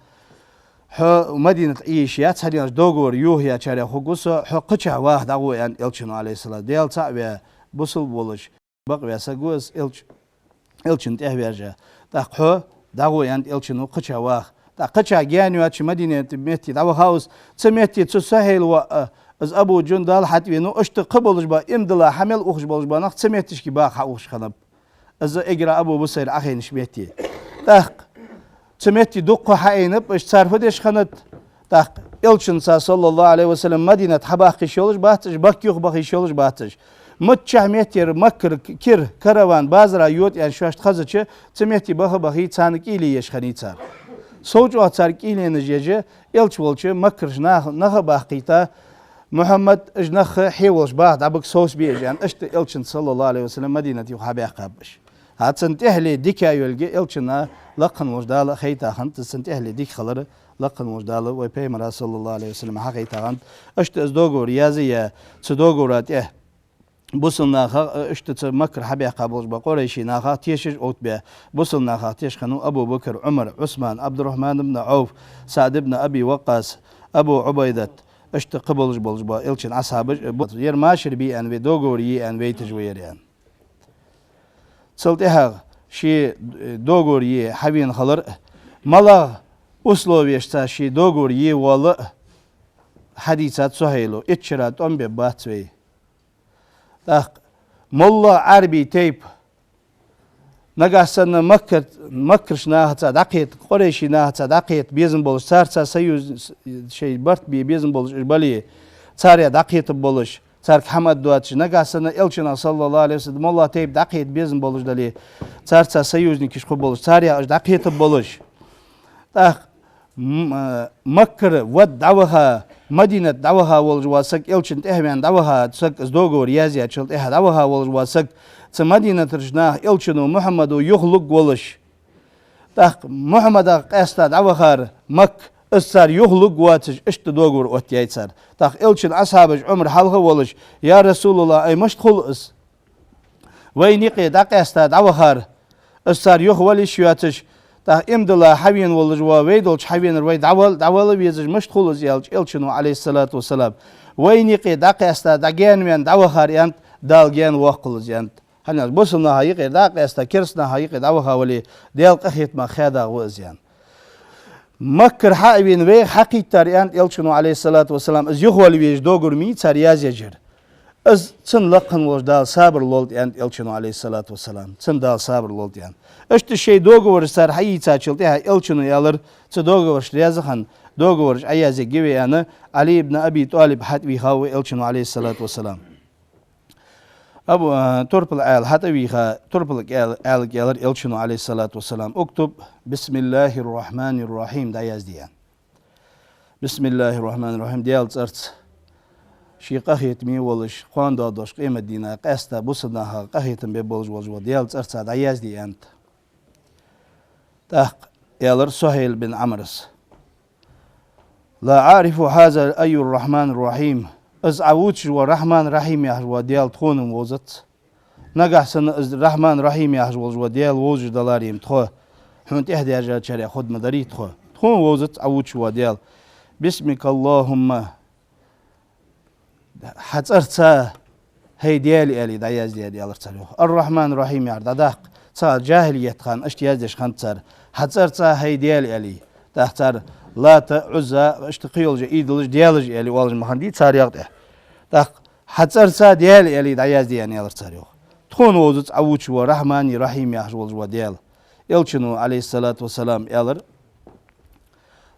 حو مدينة إيشيات هني دوغور يوهيا شارع خقوسه حو قشة واحد دعوة يعني إلشنو عليه السلام ديال تا بوصل بولش بقى سجوز إلشن تهبيرجا تأخو دعوة عند إلشنو قشة واخ تأقشة جانيو أتش مدينة ميتي دعوة هاوس تميتي تسهل و از أبو جندال حتى بينو أشت قبلش با إمدلا حمل أخش بلش با نخ تميتش كي باخ أخش خنب از إجرا أبو بصير أخين شبيتي تأخ تميتي دقة حينب إش صرفدش خنت تأخ إلشن صلى الله عليه وسلم مدينة حباخ شولش باتش باكيوخ باخ شولش باتش متشح ميتير مكر كير كروان بازرا يوت يعني شواشت خزچه تميتي بخ بخي تانك إلي يشخني تار سوچ واتارك إلي نجيجه إلش ولچه مكرش نخ باقيتا محمد اجنخ حيولش بعد عبك سوس بيج يعني اشت إلشن صلى الله عليه وسلم مدينة يوحابي أقابش هاتسنت إهلي ديكا يولجي إلشنا لقن وجدال خيتا خنت سنت إهلي ديك خلر لقن وجدال ويبيمرا صلى الله عليه وسلم حقيتا خنت اشت ازدوغو رياضية تصدوغو رات بوصل ناخا اشتت مكر حبي قابلش بقريشي ناخا تيشج اوت به بوصل ناخا تيش خنو ابو بكر عمر عثمان عبد الرحمن بن عوف سعد بن ابي وقاص ابو عبيده اشت قبلش بلش با الشن اصحاب ير ماشر بي ان دوغوري ان ويتجوير يعني صلتها شي دوغوري حبين خلر ملا اسلوبيشتا شي دوغوري ولا حديثات سهيلو اتشرات ام بباتوي ملا عربي تيب نجاسنا مكرش ناهتا دقيت قريشي ناهتا دقيت بيزن بولش سارتا سيوز شيء برت بيزن بولش إجبالي ساريا دقيت بولش سارك حمد دواتش نجاسنا إلشنا صلى الله عليه وسلم ملا تيب دقيت بيزن بولش دلي سارتا سيوز نكش بولش ساريا دقيت بولش مكر ود دعوها مدينة دعوها والجواسك إلشن تهمين دعوها تسك ازدوغو ريازيا تشلت إها دعوها والجواسك تمدينة رجناه إلشنو محمد يخلق ولش تاق محمد قاستا دعوها مك السار يخلق واتش اشت دوغور واتيايتسار تاق إلشن أصحابج عمر حلقه ولش يا رسول الله أي مش خلقس وينيقي داقاستا دعوها السار يخولش ياتش تا امدلا حبين والجوا ويدولش حبين الوي دعوال بيزج مش خلص يالج إلشنو عليه الصلاة والسلام وينيقي داقاستا داقين من دعوهار يانت دالجين وقلز يانت هنياز بوصلنا هايقي داقاستا كرسنا هايقي دعوها ولي ديال قخيت ما خادا وزيان مكر حابين وي حقيقتار يانت إلشنو عليه الصلاة والسلام از يخوالي بيج دوغر مي تارياز يجر از تن لقن وجدال صابر لولد يانت إلشنو عليه الصلاة والسلام تن دال صابر لولد يانت اشت شيء دوغور سر حي تاچلتها إلشنو يالر تدوغورش ريازخن دوغورش ايازي جوي انا علي بن ابي طالب حتى خاوي إلشنو عليه الصلاة والسلام ابو تربل آل حتى بيخا تربل آل يالر إلشنو عليه الصلاة والسلام اكتب بسم الله الرحمن الرحيم دا يازديان بسم الله الرحمن الرحيم ديال ترت شي قهيت مي ولش قوان دادوش قيمة دينا قاستا بوصدناها قهيتن ببولج ولج ديال ترت دا يازديان تحق يالر سهيل بن عمرس لا عارف هذا أي الرحمن الرحيم از عوتش والرحمن رحيم يحجو ديال تخونم وزت نجح سن از الرحمن رحيم يحجو ديال وزج دلاريم تخو حنت إهدي أجل شريع خد مدري تخون وزت عوتش وديال بسمك اللهم حترتا هي ديالي ألي داياز ديال الرحمن الرحيم يعرض داق صار جاهلية خان اشتيازش خان تصار حتصرتا هي ديال علي تختار لا تعزى اشتقيول ايدلج ديالج علي والج مخندي صار يقطع تخ حتصرتا ديال علي داياز ديال يالر صار تخون وزت عوچ ورحمن رحيم يحجول جو ديال إلشنو عليه الصلاة والسلام يالر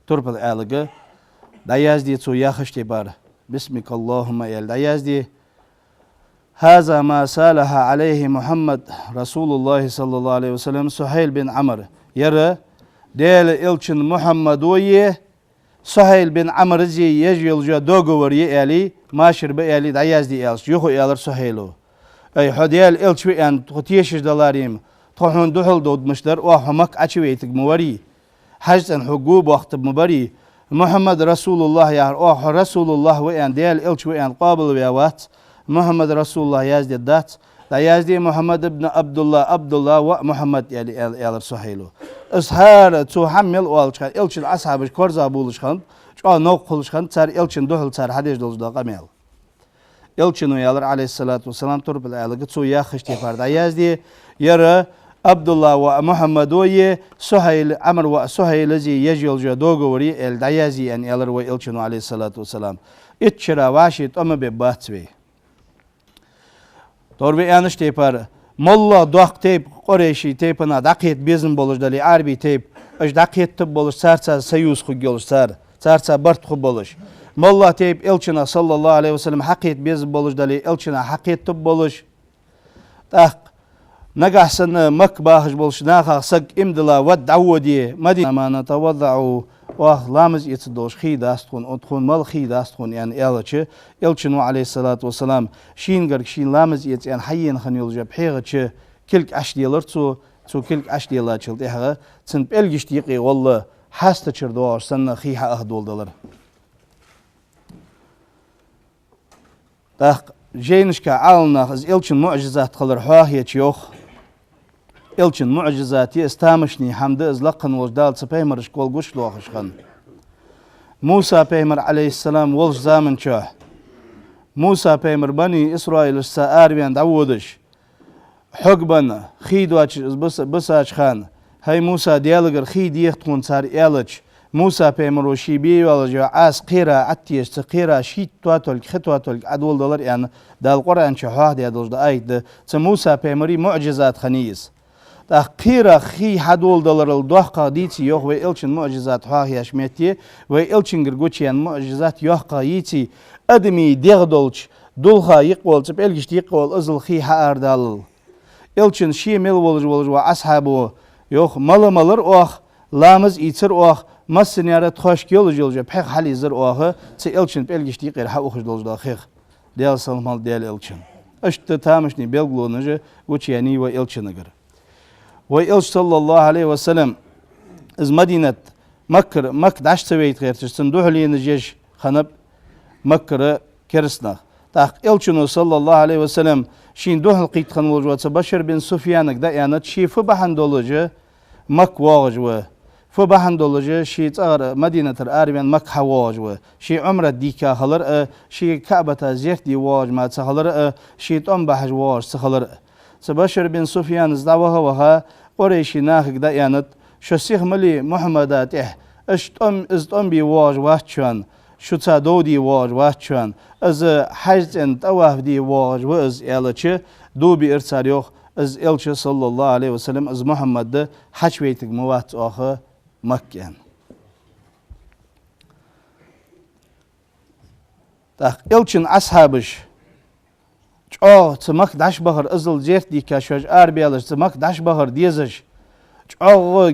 تربل آلغ داياز دي تو ياخشتي بار بسمك اللهم يال داياز دي هذا ما سالها عليه محمد رسول الله صلى الله عليه وسلم سهيل بن عمرو يرى ديل إلشن محمد ويه سهيل بن عمرو زي يجي الجا دوغور يالي ماشر بيالي دعياز دي إلش يخو إلر سهيلو أي حديال إلش ويان تغتيشش دلاريم تخون دخل دود مشتر وحمك أشويتك موري حجزن حقوب وقت مبري محمد رسول الله يا رسول الله ويان ديال إلش ويان قابل وياوات محمد رسول الله يازدي الدات لا يازدي محمد ابن عبد الله ومحمد يالر سهيلو اسهار تو حمل والشان إلشن أصحاب كورزا بولشان شو نوقلشان صار إلشن دخل صار حديش دولش دا قميل إلشن ويالر عليه الصلاة والسلام ترب العلاقة تو يا خشتي فرد يازدي يرى عبد الله ومحمد ويه سهيل عمر وسهيل زي يجي دوغوري الدعيازي ان يالر وإلشن عليه الصلاة والسلام اتشرا واشيت أما بباتوي Doğru yanlış tepar. Molla doq tep Qoreşi tepana daqet bezin boluş dali arbi tep. Öş daqet tip boluş sarsa sayus xu geluşsar. Sarsa bart xu boluş. Molla tep elçina sallallahu aleyhi ve sellem haqet bezin boluş dali elçina haqet tip boluş. Taq nagahsan mak bahış boluş naqaq imdila ve davudi madina ma natawadda'u لامز يتصدوش خي داستخون أدخون مال خي داستخون يعني إلشنو عليه الصلاة والسلام شين قرق شين لامز يت يعني حيين خن يلجا بحيغة كلك أشديلر تو كلك أشديلر شلت إحغا تسن بلجش تيقي والله حاستا شردوش سنة خيها أهدول دولر تاق جينشكا عالنا خز إلشن معجزات خلر حواهية يوخ إلشن معجزات يستامشني حمد إزلقن وجدال سبيمر شكول قش لوخشخن موسى بيمر عليه السلام ولش زامن شاه موسى بيمر بني إسرائيل السائر بيان دعودش حقبن خيدواش بساش خان هاي موسى ديالغر خيد يختون صار إلش موسى بيمر وشي بيوالجا عاس قيرا عتيش تقيرا شيت تواتل خطواتل عدول دولار يعني دال قرآن شحوه دي عدولش دا آيت ده موسى بيمري معجزات خنيس تأخير خي حدول دولار الدوحة ديتي يوه وإلشن معجزات حاهي أشميتي وإلشن غرغوشيان معجزات يوحة يتي أدمي ديغدولش دولها يقول تبقلش يقول أزل خي حار دال إلشن شي مل ولج وأصحابه يوه ملر أوخ لامز يتر أوخ مسنيارة تخش كيولج يلجا بحق حالي زر أوخ تي إلشن بقلش يقير حقوخش دولج داخيخ ديال سلمال ديال إلشن أشت تامشني بيلغلو نجا وچياني وإلشن نجر وإلش صلى الله عليه وسلم إز مدينة مكة داشت ويت غير تستندوح لي نجيش خنب مكة كرسنا تاق إلشنو صلى الله عليه وسلم شين دوح القيت خنولج وتبشر بن سفيان دا يعني شي فبحندولج مك واج و فبحندولج شي تغر مدينة الأربعين مك حواج و شي عمرة ديكا خلر شي كعبة زيت دي واج ما تخلر شي تنبح واج تخلر تبشر بن سفيان زدوها وها قريشي ناخك دا يعني شسيخ ملي محمدات ازتم بي واج واتشان شو دودي واج واتشان از حجز انت اواف دي واج واز إلچ دو بي ارساليوخ از إلچ صلى الله عليه وسلم از محمد ده حج ويتك موات آخر مكان تاق إلچن أصحابش تمك داش بحر ازل زيت دي كاشوج اربيالش تمك داش بحر ديزش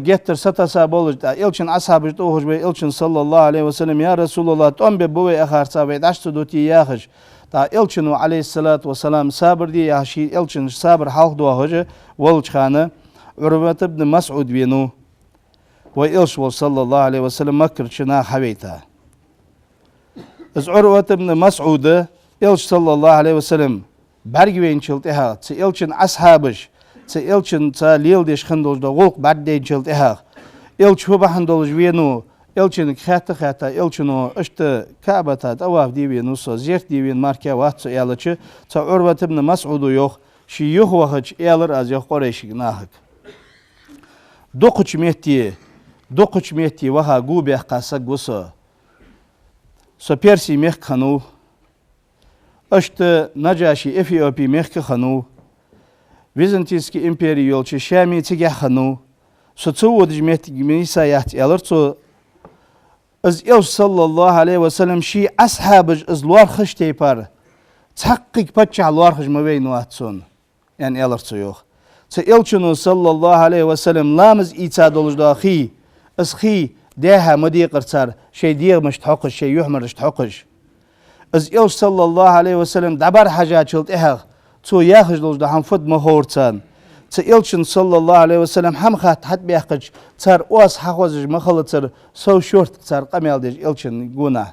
جتر ستاسا بولج دا إلشن أصحابش توهج بي إلشن صلى الله عليه وسلم يا رسول الله تم ببوي أخار سابي داش تدوتي ياخش دا إلشن عليه الصلاة والسلام صابر دي ياشي إلشن صابر حلق دوهج ولج خانه عروة بن مسعود بينو وإلش صلى الله عليه وسلم مكر شنا حويتا از عروة بن مسعود إلش صلى الله عليه وسلم برگوين چلتها تي إلشن أصحابش تي إلشن تا ليل ديش خندولج دا غلق بعدين چلتها إلش هو بحندولج وينو إلشن خاطة إلشنو اشت كعبة تواف دي وينو سو زيرت دي وين ماركا وات سو إلش تا عروة بن مسعود يوخ شي يوخ وخج إلر از يوخ قريشي ناهك دوقش ميتي وها قوبي قاسق وسو سو بيرسي ميخ خنو اشت نجاشي إثيوبي ميخ خنو Vizantiyski imperi yolçu Şami tige xanu suçu djmet gmisa yaht alırçu az il sallallahu aleyhi ve sellem şi ashabıj izluar xış teypar تحقق بتشع الوارخج ما بين واتسون يعني ألرتيوخ تألشنو صلى الله عليه وسلم لامز إيتاد ولج داخي أسخي داها مدي قرتار شي دير مش تحقش شي يحمر مش تحقش از إلش صلى الله عليه وسلم دبر حاجات شلت إهغ تو ياخج لج دا هم فد مهورتان تألشن صلى الله عليه وسلم هم خات حد بيحقج تار واس حقوزج مخلط تار سو شورت تار قميل ديج إلشن قونا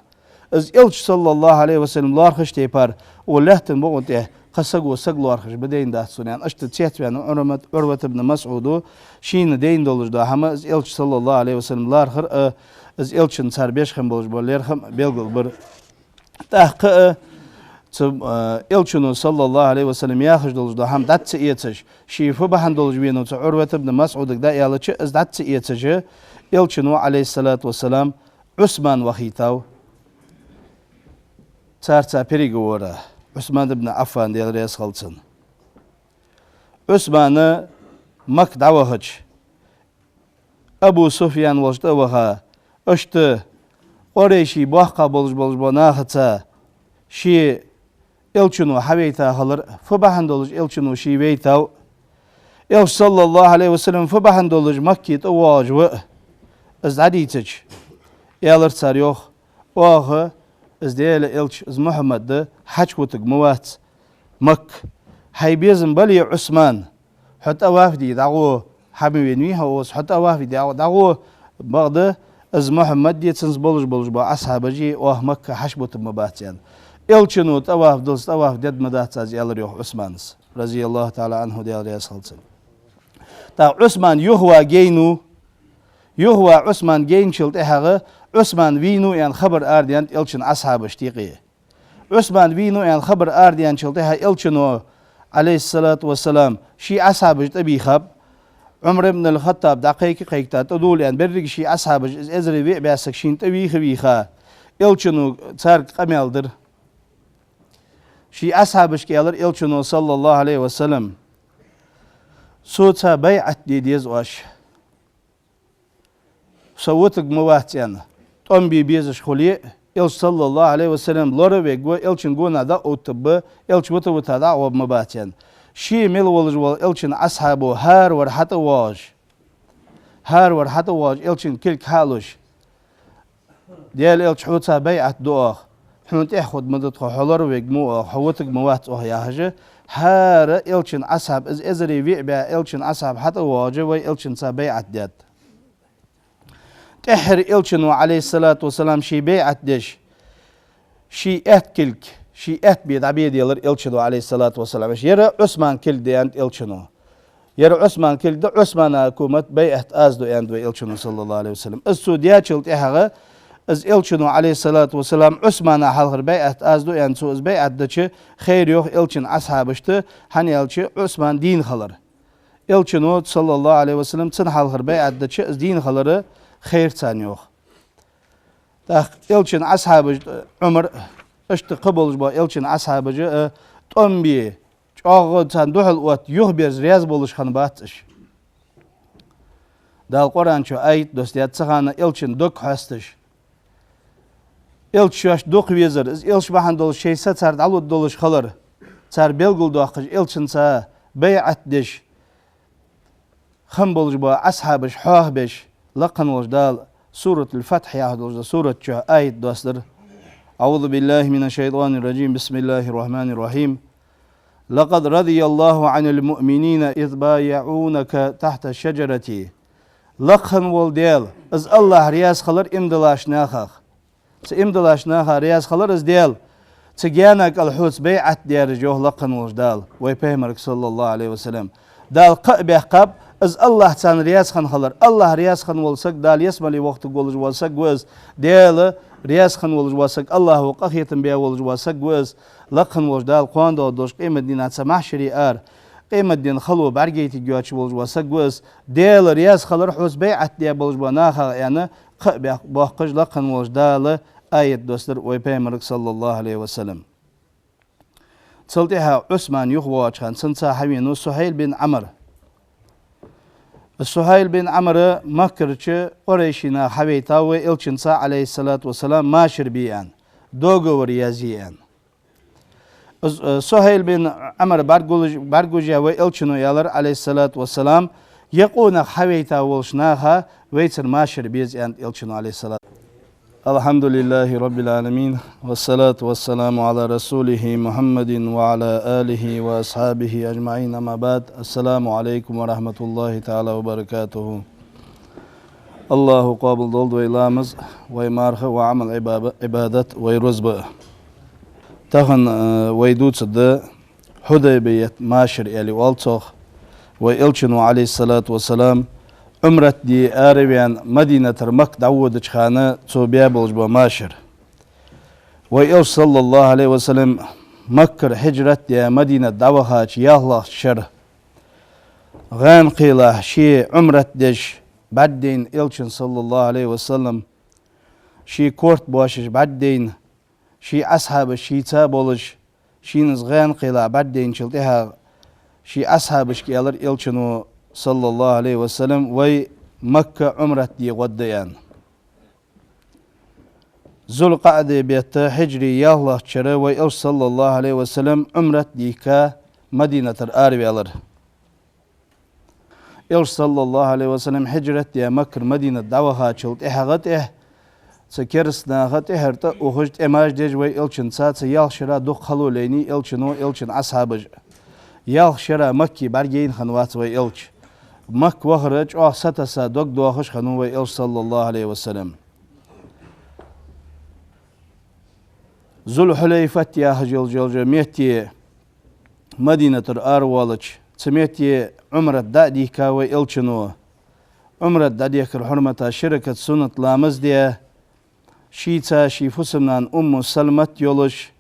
از إلش صلى الله عليه وسلم لارخش تيبار ولهتن بغنته قسق وسق لارخش بدين ده سنان أشت تيت بين عروة ابن مسعود شين دين دولج ده هم از إلش صلى الله عليه وسلم لارخر از إلشن صار بيشخم بولج بوليرخم بيلقل بر تحقق إلشنو صلى الله عليه وسلم ياخج دولج ده هم دات إيتش شيفو بهن دولج بينو عروة ابن مسعود ده يالش از دات إيتش إلشنو عليه الصلاة والسلام عثمان وخيتاو تارتا بريغورا عثمان بن عفان ديال رئيس خلصن عثمان مك دعوهج أبو سفيان وجد وها أشت قريشي بوحقا بولج بناختا شي إلشنو حبيتا خلر فبحن دولج إلشنو شي بيتاو إلش صلى الله عليه وسلم فبحن دولج مكي تواج و از عديتج يالر تاريخ واخ از ديال إلش از محمد ده حج وتق موات مك حيبيزن بلي عثمان حتى وافدي دعوه حبيبي نويها وس حتى وافدي دعوه بعد از محمد دي تنز بولج با أصحاب جي واه مكة حج وتق مبات يعني إلشنو تواف دلس تواف دد مدات از يالر يوح عثمان رضي الله تعالى عنه ديال رياس خلصن تا عثمان يهوى جينو يهوى عثمان جين شلت إحغه عثمان وينو يعني خبر آرديان إلشن أصحاب اشتيقية عثمان وينو يعني خبر آرديان شلتها إلشنو عليه الصلاة والسلام شي أصحاب اشتبي خب عمر بن الخطاب دقيقة قيقتا تدول يعني برق شي أصحاب إزري بيع بياسكشين تبيخ بيخا إلشنو تارك قميل در شي أصحاب اشكيالر إلشنو صلى الله عليه وسلم صوتها بيعت ديز واش صوتك مواتيان أمبي بيزش خليه إلش صلى الله عليه وسلم لورا بيجوا إلشن جونا دا أوتب إلش وتا دا وبمباتين شي ميل والجوال إلشن أصحابه هار ورحت واج إلشن كل حالوش ديال إلش حوتها بيعت دوخ حنت إخد مدة حلور بيجمو حوتك موات يا هجة هار إلشن أصحاب إزري بيع إلشن أصحاب حتى واجه وإلشن سبيعت ديت تحر إلشنو عليه الصلاة والسلام شي بيعت ديش شي كلك شي بيد عبيد يلر إلشنو عليه الصلاة والسلام يرى عثمان كل دي أنت إلشنو يرى عثمان كل ده عثمان حكومة بيعت أزدو أندو إلشنو صلى الله عليه وسلم السوديات شلت إحغا از إلشنو عليه الصلاة والسلام عثمان حلقر بيعت أزدو أنتو از بيعت دچه خير يوخ إلشن أصحابشت هني إلشي عثمان دين خلر إلشنو صلى الله عليه وسلم تن حلقر بيعت دچه از دين خلر خير تانيوخ تاخ إلشن أصحاب عمر اشت قبل جبا إلشن أصحاب جا تنبي جاغ تان دوحل وقت يخبرز رياض بولش خان باتش دال قرآن شو آيت دوستيات سخانة إلشن دوك هستش إلشاش دوك ويزر إلش بحن دول شيء سار دالو دولش خلر سار بيلقل دوخش إلشن سا بيعت دش خم بولش با أصحابش حاه بش لقن وجدال سورة الفتح يا هذا سورة آية دوستر أعوذ بالله من الشيطان الرجيم بسم الله الرحمن الرحيم لقد رضي الله عن المؤمنين إذ بايعونك تحت الشجرة لقن والديل از الله رياس خلر امدلاش ناخخ امدلاش ناخخ رياس خلر از ديل تجانك الحوت بيعت دير جوه لقن وجدال ويبهمرك صلى الله عليه وسلم دال قب قب از الله تان رياس خان خلر الله رياس خان ولسك دال يسمى لي وقت قولج وسك وز ديال رياس خان ولج وسك الله وقخيتن بيا ولج وسك وز لقن وج دال قوان دو دوش قيمة دينات سماح شريار قيمة دين خلو برقيتي جواتش ولج وسك وز ديال رياس خلر حوز بيعت ديا بولج بناخا يعني قب بوقج لقن وج دال آية دوستر ويبيمرك صلى الله عليه وسلم صلتها عثمان يخواج خان سنسا حوينو سهيل بن عمر سهيل بن عمر مكرچ قريشنا حويتا وإلشنسا عليه الصلاة والسلام ماشر بيان دوغو وريازيان سهيل بن عمر برجوجا وإلشنو يالر عليه الصلاة والسلام يقولنا حويتا والشناها ويتر ماشر بيز أن إلشنو عليه الصلاة. الحمد لله رب العالمين والصلاة والسلام على رسوله محمد وعلى آله وأصحابه أجمعين. أما بعد، السلام عليكم ورحمة الله تعالى وبركاته. الله قابل دولد ويلامز ويمارخ وعمل عبادة ويرزب تهن ويدوت ده حديبية ماشر يلي والتوخ وإلشنو عليه الصلاة والسلام عمرت دي آربيان مدينة مك دعوة خانة توبيا بولجبا ماشر وإلش صلى الله عليه وسلم مكر هجرت دي مدينة دعوهاش يالله شر غان قيله شي عمرت ديش بعدين إلشن صلى الله عليه وسلم شي كورت بواشش بعدين شي أصحاب شي تابولش شي نزغان قيله بعدين شلتها شي أصحابش كيالر إلشنو صلى الله عليه وسلم وي مكة عمرت دي غديان ذو القعدة بيت حجري يالله شرا وي إلش صلى الله عليه وسلم عمرت دي كا مدينة الآربي ألر إلش صلى الله عليه وسلم حجرت دي مكة مدينة دعوها شلت إحغت سكرسنا غت إحرت وخجت إماج ديج وي إلشن سات يال شرا دو خلو ليني إلشنو إلشن أصحابج يال شرا مكي برجين خنوات وي إلش مك وخرج ستسا دوك دوخش خنو وي إلش صلى الله عليه وسلم ذو الحليفة يا هجل جلجة ميتي مدينة الأروالج سميتي عمرة دادي كاوي إلشنو عمرة دادي كر حرمة شركة سنة لامز دي شيتا شي فسمنان سلمت يولش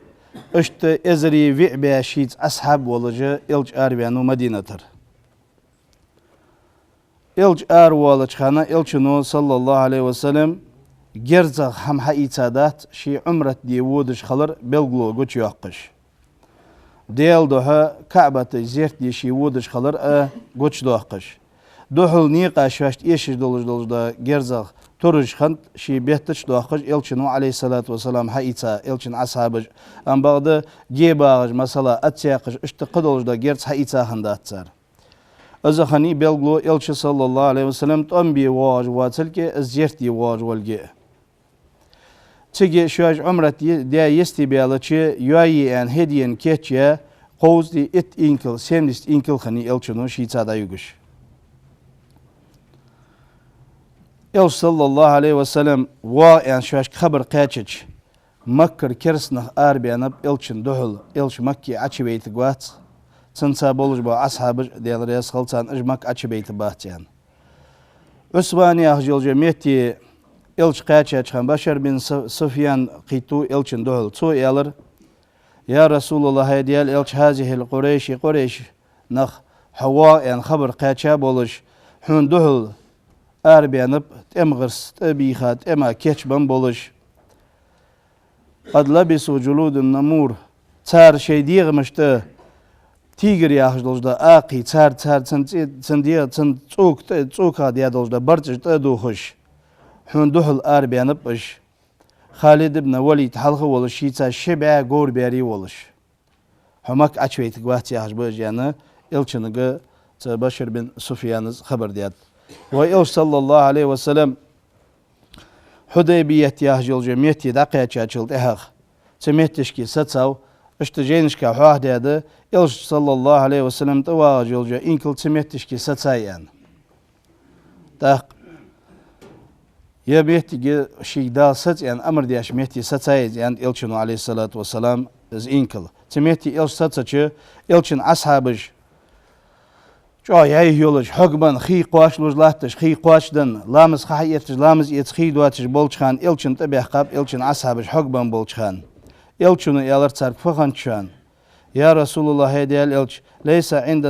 اشت ازري وعبا شيت أصحاب ولجة إلج آربيانو مدينة إلج آروالج خانا إلشنو صلى الله عليه وسلم جرزغ هم حقيقات شي عمرة دي وودش خلر بلغلو قوش يوقش ديال دوها كعبة زيرت دي شي وودش خلر قوش دوقش دوحل نيقا شواشت إيشش دولج دا جرزغ ترج خند شي بيهتش دوقش إلشنو عليه الصلاة والسلام حقيقة إلشن أصحابج أم بعد جيباغج مثلا أتساقش اشتقدولج دا جرز حقيقة خندات سار أزخني بلغلو إلش صلى الله عليه وسلم تنبي واج واتلك زيرتي واج والجي تيجي شواج عمرة دي يستي بيالتشي يوي ان هدين كيتشي قوز دي ات انكل سيمدست انكل خني إلشنو شيتا دا يوغش إلش صلى الله عليه وسلم ان شواج خبر قاتش مكر كرسنخ آربيانب إلشن دهل إلش مكي عشي بيت قوات سنسا بولج با أصحاب ديال رياس خلطان أجمك أتشبيت باتيان عثماني أخجل جميتي إلش قاتش خان بشر بن سفيان قيتو إلشن دهل تو إلر يا رسول الله ديال إلش هذه قريش نخ حواء يعني خبر قاتشا بولج حون دهل أربيانب تمغرس تبيخات إما كيتش بن بولج قد لبسوا جلود النمور تار شي ديغ مشته تيجر يا أخي دولجدا آقي تار تنديا تسوكا ديا دولجدا برتش تدو خش حون دهل آربيان بش خالد بن وليد حلقه ولش شيتا شبع غور بيري ولش همك أشويت قواتي أخش بجانا إلشنغا بشر بن سفيان خبر ديات وإلش صلى الله عليه وسلم حديبية يا أخي جميتي دقيقة تشلت إخ سميتشكي ستساو اشتجينشكا حواهد هذا إلش صلى الله عليه وسلم تواجه جا إنكل تميتشكي ستايان تاق يا بيتي شيء دا ست يعني أمر دياش ميتي ستاي يعني إلشنو عليه الصلاة والسلام از إنكل تميتي إلش ستاچ إلشن أصحابش جا ياي يولش حقبن خي قواش لوجلاتش خي قواشدن لامز خايتش لامز يتخي دواتش بولچخان إلشن تبيحقاب إلشن أصحابش حقبن بولچخان إلشنو يالر تارك فخان شان يا رسول الله هدي الإلش ليس عندنا